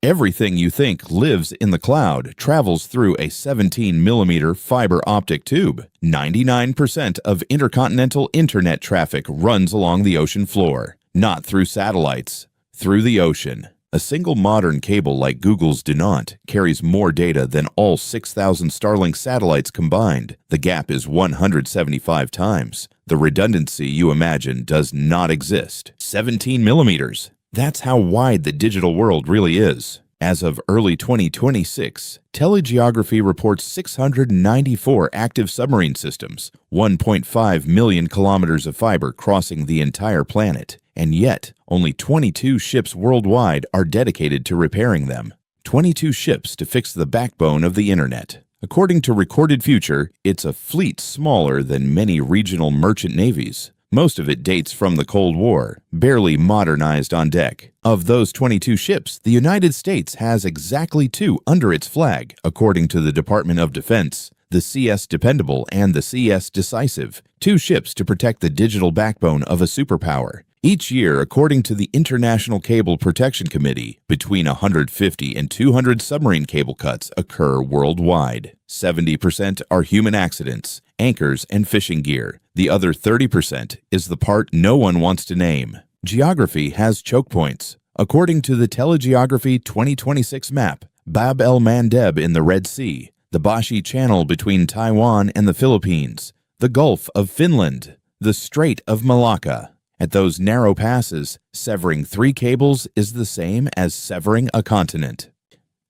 Everything you think lives in the cloud travels through a 17-millimeter fiber optic tube. 99% of intercontinental internet traffic runs along the ocean floor, not through satellites, through the ocean. A single modern cable like Google's do not carries more data than all 6,000 Starlink satellites combined. The gap is 175 times. The redundancy you imagine does not exist. 17 millimeters. That's how wide the digital world really is. As of early 2026, Telegeography reports 694 active submarine systems, 1.5 million kilometers of fiber crossing the entire planet, and yet only 22 ships worldwide are dedicated to repairing them. 22 ships to fix the backbone of the internet. According to Recorded Future, it's a fleet smaller than many regional merchant navies. Most of it dates from the Cold War, barely modernized on deck. Of those 22 ships, the United States has exactly 2 under its flag, according to the Department of Defense, the CS Dependable and the CS Decisive, 2 ships to protect the digital backbone of a superpower. Each year, according to the International Cable Protection Committee, between 150 and 200 submarine cable cuts occur worldwide. 70% are human accidents, anchors, and fishing gear. The other 30% is the part no one wants to name. Geography has chokepoints. According to the Telegeography 2026 map, Bab el-Mandeb in the Red Sea, the Bashi Channel between Taiwan and the Philippines, the Gulf of Finland, the Strait of Malacca. At those narrow passes, severing 3 cables is the same as severing a continent.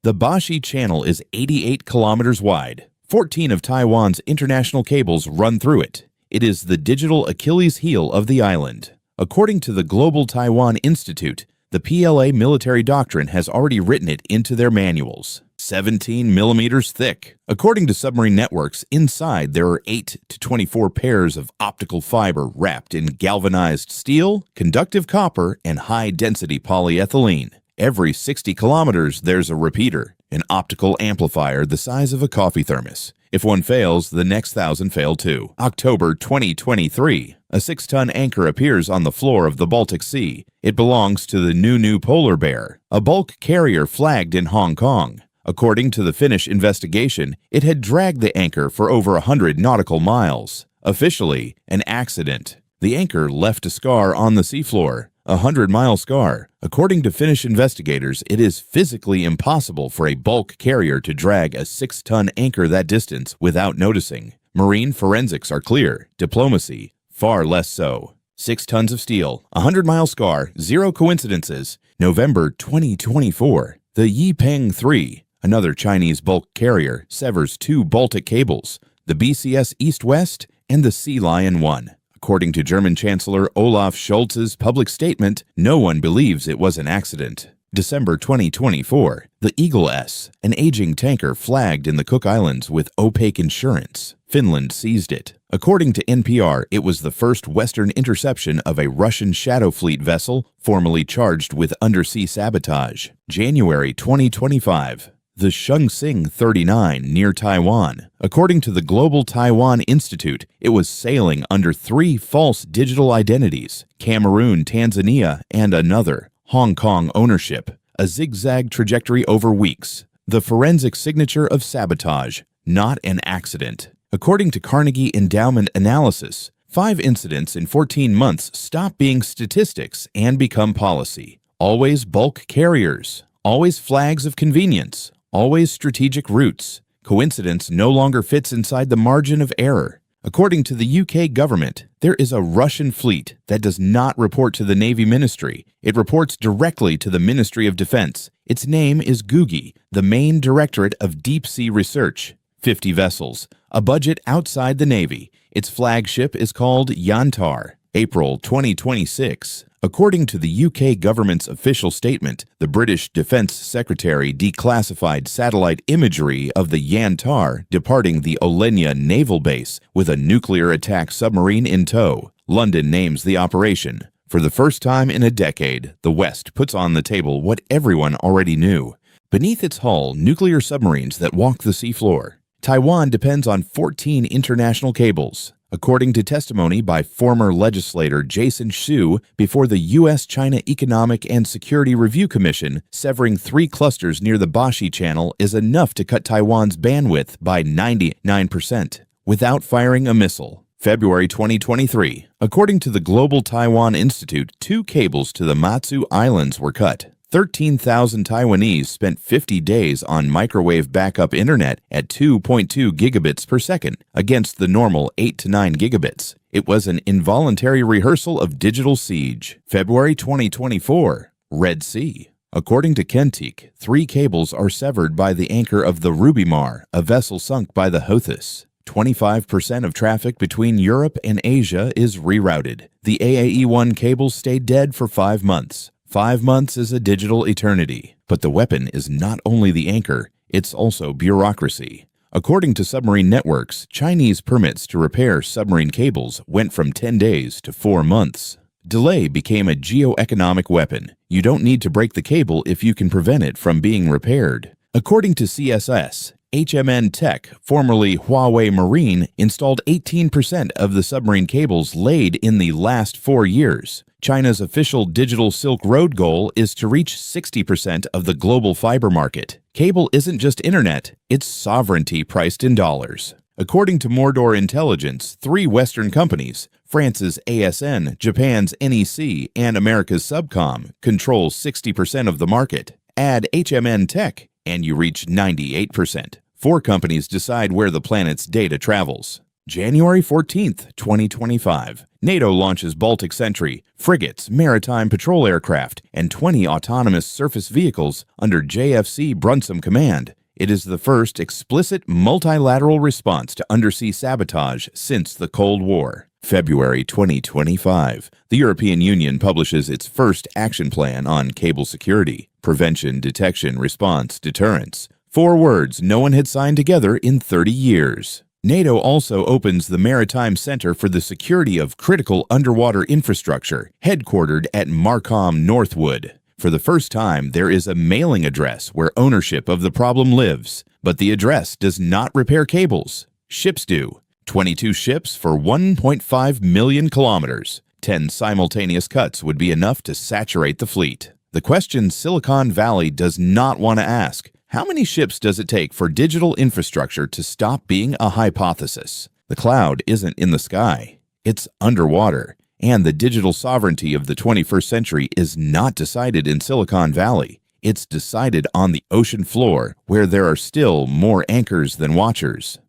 The Bashi Channel is 88 kilometers wide. 14 of Taiwan's international cables run through it. It is the digital Achilles heel of the island. According to the Global Taiwan Institute, the PLA military doctrine has already written it into their manuals. 17 millimeters thick. According to Submarine Networks, inside there are 8 to 24 pairs of optical fiber wrapped in galvanized steel, conductive copper, and high-density polyethylene. Every 60 kilometers, there's a repeater, an optical amplifier the size of a coffee thermos. If one fails, the next 1,000 fail too. October 2023. A 6-ton anchor appears on the floor of the Baltic Sea. It belongs to the Nunu Polar Bear, a bulk carrier flagged in Hong Kong. According to the Finnish investigation, it had dragged the anchor for over 100 nautical miles. Officially, an accident. The anchor left a scar on the seafloor, a 100-mile scar. According to Finnish investigators, it is physically impossible for a bulk carrier to drag a 6-ton anchor that distance without noticing. Marine forensics are clear. Diplomacy, far less so. 6 tons of steel, 100-mile scar, 0 coincidences. November 2024. The Yi Peng 3, another Chinese bulk carrier, severs 2 Baltic cables, the BCS East-West and the Sea Lion 1. According to German Chancellor Olaf Scholz's public statement, no one believes it was an accident. December 2024, the Eagle S, an aging tanker flagged in the Cook Islands with opaque insurance. Finland seized it. According to NPR, it was the first Western interception of a Russian Shadow Fleet vessel formerly charged with undersea sabotage. January 2025. The Shungsing 39 near Taiwan. According to the Global Taiwan Institute, it was sailing under 3 false digital identities, Cameroon, Tanzania, and another, Hong Kong ownership, a zigzag trajectory over weeks. The forensic signature of sabotage, not an accident. According to Carnegie Endowment Analysis, 5 incidents in 14 months stop being statistics and become policy. Always bulk carriers, always flags of convenience, always strategic routes. Coincidence no longer fits inside the margin of error. According to the UK government, there is a Russian fleet that does not report to the Navy Ministry. It reports directly to the Ministry of Defense. Its name is GUGI, the main directorate of deep-sea research. 50 vessels, a budget outside the Navy. Its flagship is called Yantar. April 2026. According to the UK government's official statement, the British Defence Secretary declassified satellite imagery of the Yantar departing the Olenia naval base with a nuclear attack submarine in tow. London names the operation. For the first time in a decade, the West puts on the table what everyone already knew. Beneath its hull, nuclear submarines that walk the seafloor. Taiwan depends on 14 international cables. according to testimony by former legislator Jason Hsu before the U.S.-China Economic and Security Review Commission. Severing 3 clusters near the Bashi Channel is enough to cut Taiwan's bandwidth by 99% without firing a missile. February 2023. According to the Global Taiwan Institute, 2 cables to the Matsu Islands were cut. 13,000 Taiwanese spent 50 days on microwave backup internet at 2.2 gigabits per second against the normal 8 to 9 gigabits. It was an involuntary rehearsal of digital siege. February 2024. Red Sea. According to Kentik, 3 cables are severed by the anchor of the Rubimar, a vessel sunk by the Houthis. 25% of traffic between Europe and Asia is rerouted. The AAE-1 cable stayed dead for 5 months. 5 months is a digital eternity. But the weapon is not only the anchor, it's also bureaucracy. According to Submarine Networks, Chinese permits to repair submarine cables went from 10 days to 4 months. Delay became a geoeconomic weapon. You don't need to break the cable if you can prevent it from being repaired. According to CSS, HMN Tech, formerly Huawei Marine, installed 18% of the submarine cables laid in the last 4 years. China's official digital Silk Road goal is to reach 60% of the global fiber market. Cable isn't just internet, it's sovereignty priced in dollars. According to Mordor Intelligence, 3 Western companies, France's ASN, Japan's NEC, and America's Subcom, control 60% of the market. Add HMN Tech, and you reach 98%. 4 companies decide where the planet's data travels. January 14th, 2025. NATO launches Baltic Sentry, frigates, maritime patrol aircraft, and 20 autonomous surface vehicles under JFC Brunsum command. It is the first explicit multilateral response to undersea sabotage since the Cold War. February 2025. The European Union publishes its first action plan on cable security, prevention, detection, response, deterrence. 4 words no one had signed together in 30 years. NATO also opens the Maritime Center for the Security of Critical Underwater Infrastructure, headquartered at Markham, Northwood. For the first time, there is a mailing address where ownership of the problem lives, but the address does not repair cables. Ships do. 22 ships for 1.5 million kilometers. 10 simultaneous cuts would be enough to saturate the fleet. The question Silicon Valley does not want to ask: how many ships does it take for digital infrastructure to stop being a hypothesis? The cloud isn't in the sky, it's underwater. And the digital sovereignty of the 21st century is not decided in Silicon Valley. It's decided on the ocean floor, where there are still more anchors than watchers.